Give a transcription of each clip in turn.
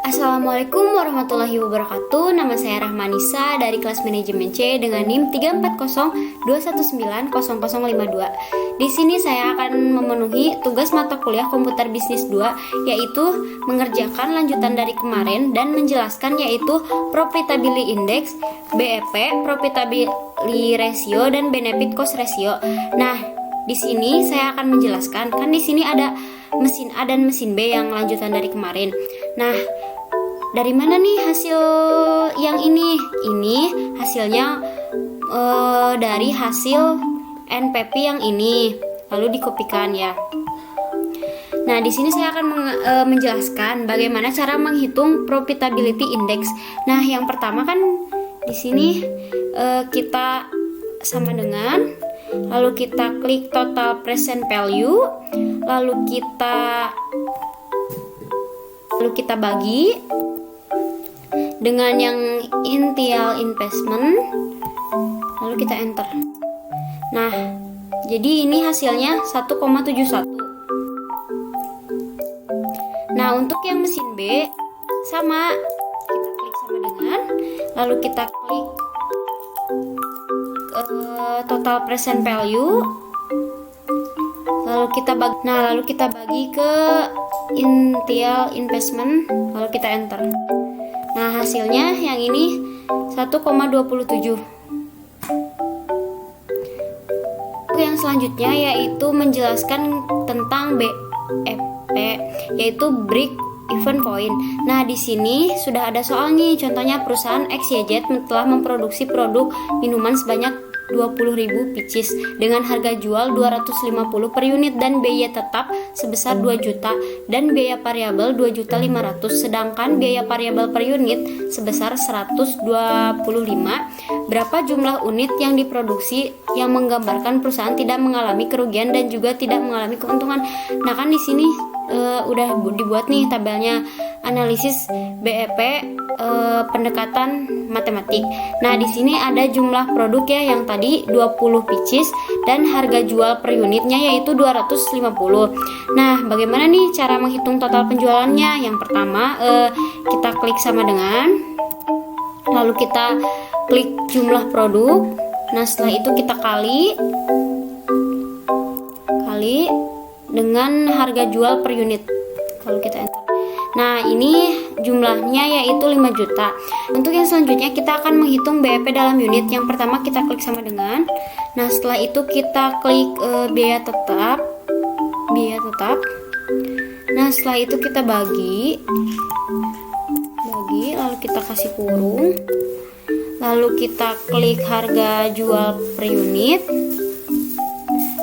Assalamualaikum warahmatullahi wabarakatuh. Nama saya Rahmanisa dari kelas manajemen C dengan NIM 34021900052. Di sini saya akan memenuhi tugas mata kuliah Komputer Bisnis 2, yaitu mengerjakan lanjutan dari kemarin dan menjelaskan yaitu Profitability Index, BEP, Profitability Ratio, dan Benefit Cost Ratio. Nah, di sini saya akan menjelaskan, kan di sini ada mesin A dan mesin B yang lanjutan dari kemarin. Nah, dari mana nih hasil yang ini? Ini hasilnya dari hasil NPP yang ini, lalu dikopikan ya. Nah, di sini saya akan menjelaskan bagaimana cara menghitung profitability index. Nah, yang pertama kan di sini kita sama dengan, lalu kita klik total present value, lalu kita bagi dengan yang initial investment, lalu kita enter. Nah, jadi ini hasilnya 1,71. Nah, untuk yang mesin B sama, kita klik sama dengan, lalu kita klik total present value, lalu kita bagi ke initial investment, lalu kita enter. Nah, hasilnya yang ini 1,27. Yang selanjutnya yaitu menjelaskan tentang BEP, yaitu break even point. Nah, di sini sudah ada soal nih. Contohnya perusahaan XYZ telah memproduksi produk minuman sebanyak 20.000 pieces dengan harga jual 250 per unit dan biaya tetap sebesar 2 juta dan biaya variabel 2.500.000, sedangkan biaya variabel per unit sebesar 125. Berapa jumlah unit yang diproduksi yang menggambarkan perusahaan tidak mengalami kerugian dan juga tidak mengalami keuntungan. Nah, kan di sini udah dibuat nih tabelnya analisis BEP pendekatan matematik. Nah, di sini ada jumlah produk ya yang tadi 20 pieces dan harga jual per unitnya yaitu 250. Nah, bagaimana nih cara menghitung total penjualannya? Yang pertama, kita klik sama dengan, lalu kita klik jumlah produk. Nah, setelah itu kita kali dengan harga jual per unit, kalau kita enter. Nah, ini jumlahnya yaitu 5 juta. Untuk yang selanjutnya kita akan menghitung BEP dalam unit. Yang pertama kita klik sama dengan. Nah, setelah itu kita klik biaya tetap. Nah, setelah itu kita bagi, lalu kita kasih kurung. Lalu kita klik harga jual per unit.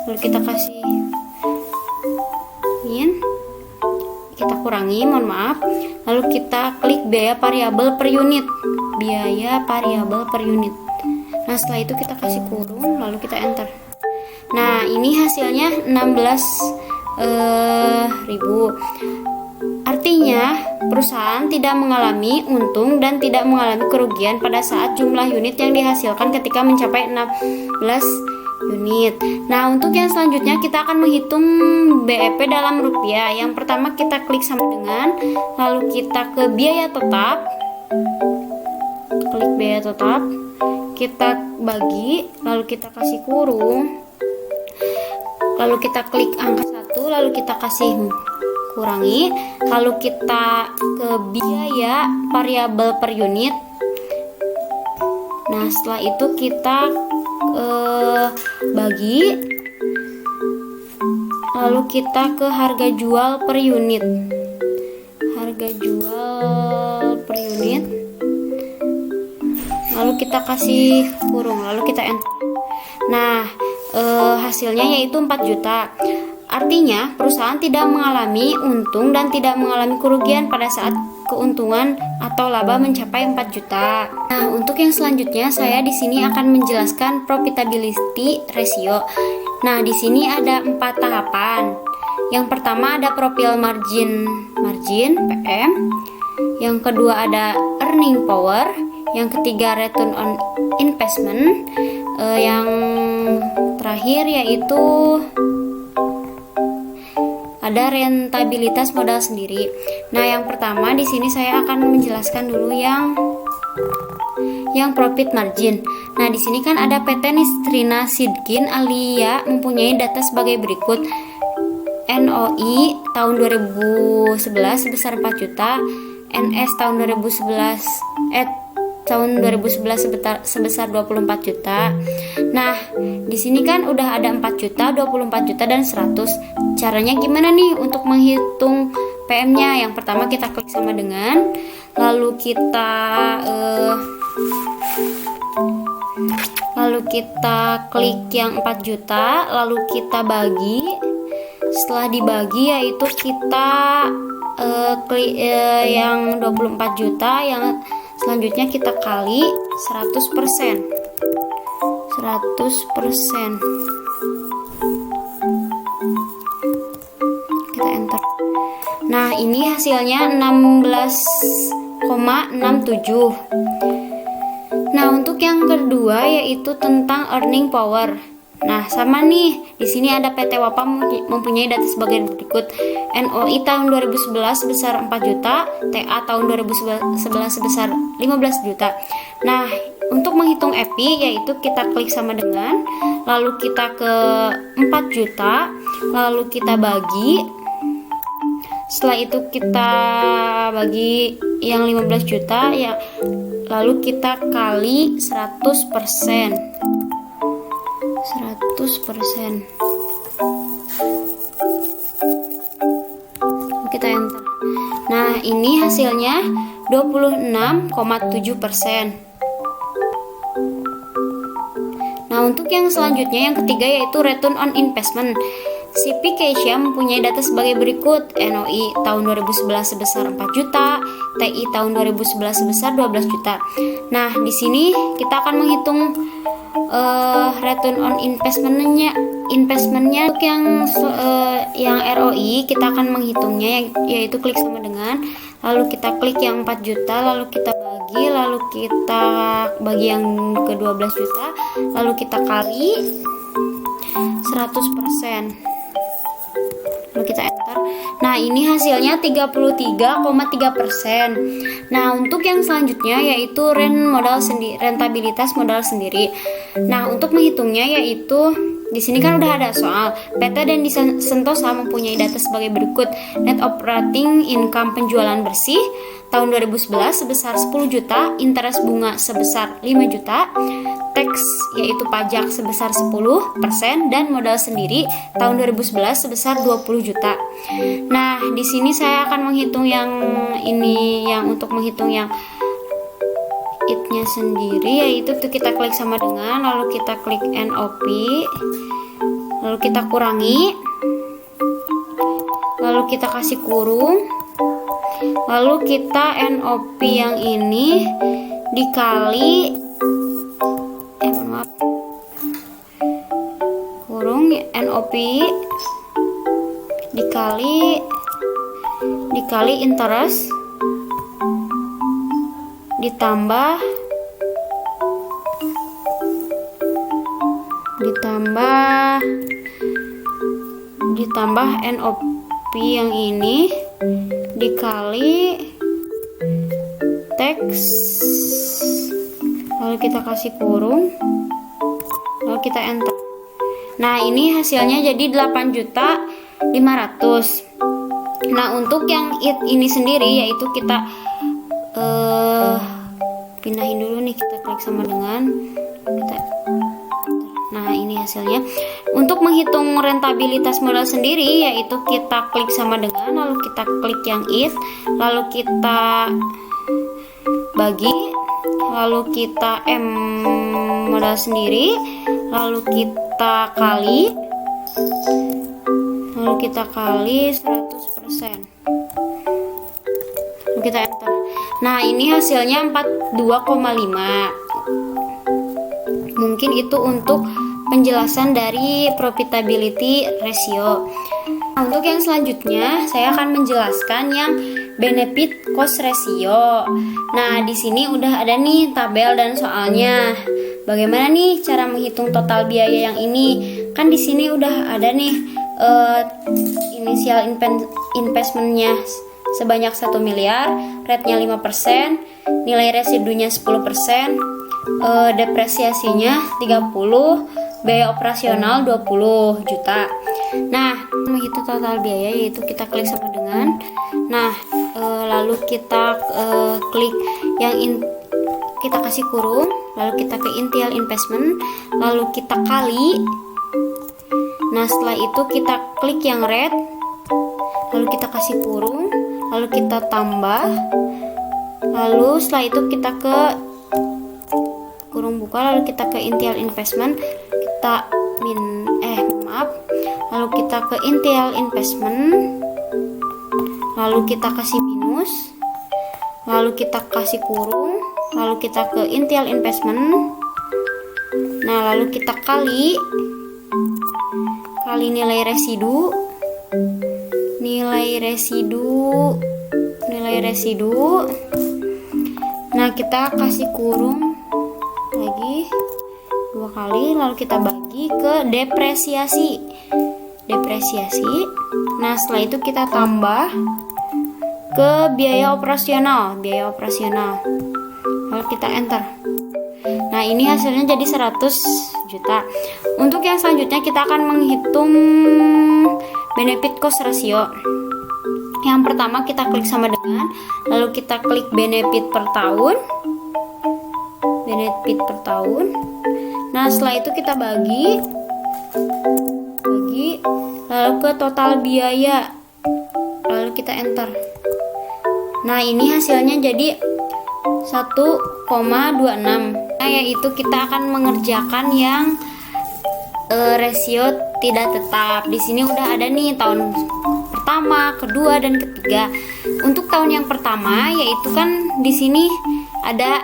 Lalu kita kasih kurangi, mohon maaf. Lalu kita klik biaya variabel per unit. Nah, setelah itu kita kasih kurung, lalu kita enter. Nah, ini hasilnya 16.000. Artinya, perusahaan tidak mengalami untung dan tidak mengalami kerugian pada saat jumlah unit yang dihasilkan ketika mencapai 16 unit. Nah, untuk yang selanjutnya kita akan menghitung BEP dalam rupiah. Yang pertama kita klik sama dengan, lalu kita ke biaya tetap, kita bagi, lalu kita kasih kurung, lalu kita klik angka 1, lalu kita kasih kurangi, lalu kita ke biaya variabel per unit. Nah, setelah itu kita bagi, lalu kita ke harga jual per unit, lalu kita kasih kurung, lalu kita enter. Nah, hasilnya yaitu 4 juta. Artinya perusahaan tidak mengalami untung dan tidak mengalami kerugian pada saat keuntungan atau laba mencapai 4 juta. Nah, untuk yang selanjutnya saya di sini akan menjelaskan profitability ratio. Nah, di sini ada 4 tahapan. Yang pertama ada profil margin PM. Yang kedua ada earning power. Yang ketiga return on investment. Yang terakhir yaitu ada rentabilitas modal sendiri. Nah, yang pertama di sini saya akan menjelaskan dulu yang profit margin. Nah, di sini kan ada PT Nistrina Sidkin Alia mempunyai data sebagai berikut. NOI tahun 2011 sebesar 4 juta, NS tahun 2011 sebesar 24 juta. Nah, di sini kan udah ada 4 juta, 24 juta dan 100. Caranya gimana nih untuk menghitung PM-nya? Yang pertama kita klik sama dengan, lalu kita klik yang 4 juta, lalu kita bagi. Setelah dibagi yaitu kita klik yang 24 juta, yang selanjutnya kita kali 100%. Kita enter. Nah, ini hasilnya 16,67. Nah, untuk yang kedua yaitu tentang earning power. Nah, sama nih. Di sini ada PT Wapa mempunyai data sebagai berikut. NOI tahun 2011 sebesar 4 juta, TA tahun 2011 sebesar 15 juta. Nah, untuk menghitung EPI yaitu kita klik sama dengan, lalu kita ke 4 juta, lalu kita bagi. Setelah itu kita bagi yang 15 juta ya, lalu kita kali 100%. Kita enter. Nah, ini hasilnya 26,7%. Nah, untuk yang selanjutnya yang ketiga yaitu return on investment. CP Asia mempunyai data sebagai berikut. NOI tahun 2011 sebesar 4 juta, TI tahun 2011 sebesar 12 juta. Nah, di sini kita akan menghitung return on investmentnya. Untuk yang ROI kita akan menghitungnya yaitu klik sama dengan, lalu kita klik yang 4 juta, lalu kita bagi, lalu kita bagi yang ke 12 juta, lalu kita kali 100%. Lalu kita enter. Nah, ini hasilnya 33,3%. Nah, untuk yang selanjutnya yaitu rentabilitas modal sendiri. Nah, untuk menghitungnya yaitu di sini kan udah ada soal. PT Dendi Sentosa mempunyai data sebagai berikut. Net operating income penjualan bersih tahun 2011 sebesar 10 juta, interest bunga sebesar 5 juta, tax yaitu pajak sebesar 10%, dan modal sendiri tahun 2011 sebesar 20 juta. Nah, di sini saya akan menghitung yang ini, yang untuk menghitung yang it-nya sendiri, yaitu kita klik sama dengan, lalu kita klik NOP, lalu kita kurangi, lalu kita kasih kurung, lalu kita NOP yang ini dikali kurung NOP dikali interest ditambah NOP yang ini dikali tax, lalu kita kasih kurung, lalu kita enter. Nah, ini hasilnya jadi 8.500.000. Nah, untuk yang it ini sendiri yaitu kita pindahin dulu nih, kita klik sama dengan kita. Nah, ini hasilnya. Untuk menghitung rentabilitas modal sendiri yaitu kita klik sama dengan, lalu kita klik yang it, lalu kita bagi, lalu kita modal sendiri, lalu kita kali 100%. Lalu kita enter. Nah, ini hasilnya 42,5. Mungkin itu untuk penjelasan dari profitability ratio. Nah, untuk yang selanjutnya saya akan menjelaskan yang benefit cost ratio. Nah, di sini udah ada nih tabel dan soalnya. Bagaimana nih cara menghitung total biaya yang ini? Kan di sini udah ada nih inisial investmentnya sebanyak 1 miliar, rate-nya 5%, nilai residunya 10%, depresiasinya 30, biaya operasional 20 juta. Nah, menghitung total biaya yaitu kita klik sama dengan. Nah, lalu kita klik yang kita kasih kurung, lalu kita ke initial investment, lalu kita kali. Nah, setelah itu kita klik yang red, lalu kita kasih kurung, lalu kita tambah, lalu setelah itu kita ke kurung buka, lalu kita ke initial investment, kita lalu kita ke initial investment, lalu kita kasih minus, lalu kita kasih kurung, lalu kita ke initial investment. Nah, lalu kita kali nilai residu, nah kita kasih kurung lagi 2 kali, lalu kita bagi ke depresiasi. Nah, setelah itu kita tambah ke biaya operasional, lalu kita enter. Nah, ini hasilnya jadi 100 juta. Untuk yang selanjutnya kita akan menghitung benefit cost ratio. Yang pertama kita klik sama dengan, lalu kita klik benefit per tahun. Nah, setelah itu kita bagi lalu ke total biaya, lalu kita enter. Nah, ini hasilnya jadi 1,26. Nah, yaitu kita akan mengerjakan yang rasio tidak tetap. Di sini udah ada nih tahun pertama, kedua, dan ketiga. Untuk tahun yang pertama yaitu kan di sini ada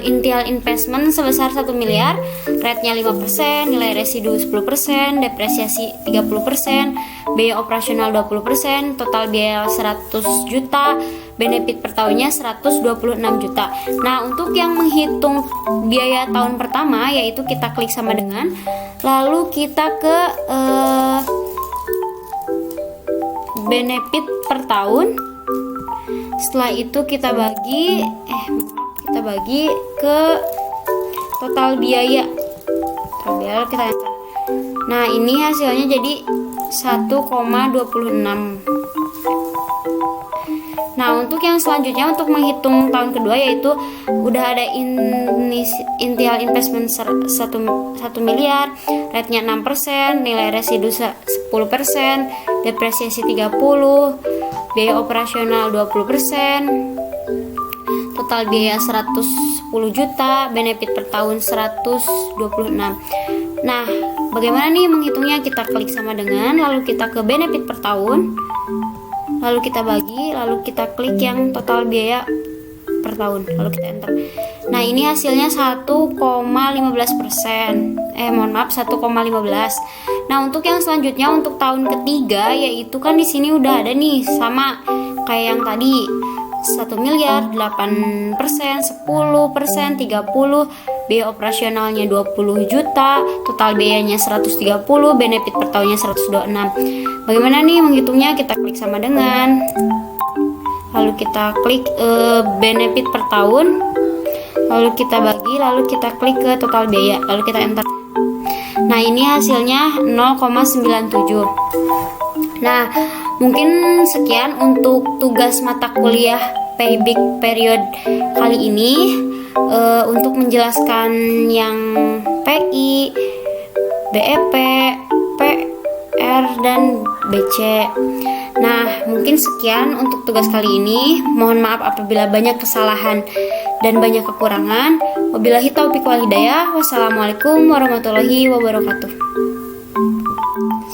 initial investment sebesar 1 miliar, rate-nya 5%, nilai residu 10%, depresiasi 30%, biaya operasional 20%, total biaya 100 juta, benefit per tahunnya 126 juta. Nah, untuk yang menghitung biaya tahun pertama yaitu kita klik sama dengan, lalu kita ke benefit per tahun. Setelah itu kita bagi ke total biaya kita enter. Nah, ini hasilnya jadi 1,26. Nah, untuk yang selanjutnya untuk menghitung tahun kedua yaitu udah ada initial investment 1 miliar, rate-nya 6%, nilai residu 10%, depresiasi 30%, biaya operasional 20%, total biaya 110 juta, benefit per tahun 126. Nah, bagaimana nih menghitungnya? Kita klik sama dengan, lalu kita ke benefit per tahun, lalu kita bagi, lalu kita klik yang total biaya per tahun, lalu kita enter. Nah, ini hasilnya 1,15%. 1,15. Nah, untuk yang selanjutnya untuk tahun ketiga yaitu kan di sini udah ada nih sama kayak yang tadi. 1 miliar, 8%, 10%, 30%, biaya operasionalnya 20 juta, total biayanya 130, benefit per tahunnya 126. Bagaimana nih menghitungnya? Kita klik sama dengan, lalu kita klik benefit per tahun, lalu kita bagi, lalu kita klik ke total biaya, lalu kita enter. Nah, ini hasilnya 0,97. Nah, mungkin sekian untuk tugas mata kuliah payback period kali ini. Untuk menjelaskan yang PI, BEP, PR, dan BC. Nah, mungkin sekian untuk tugas kali ini. Mohon maaf apabila banyak kesalahan dan banyak kekurangan. Wabillahi taufiq wal hidayah. Wassalamualaikum warahmatullahi wabarakatuh.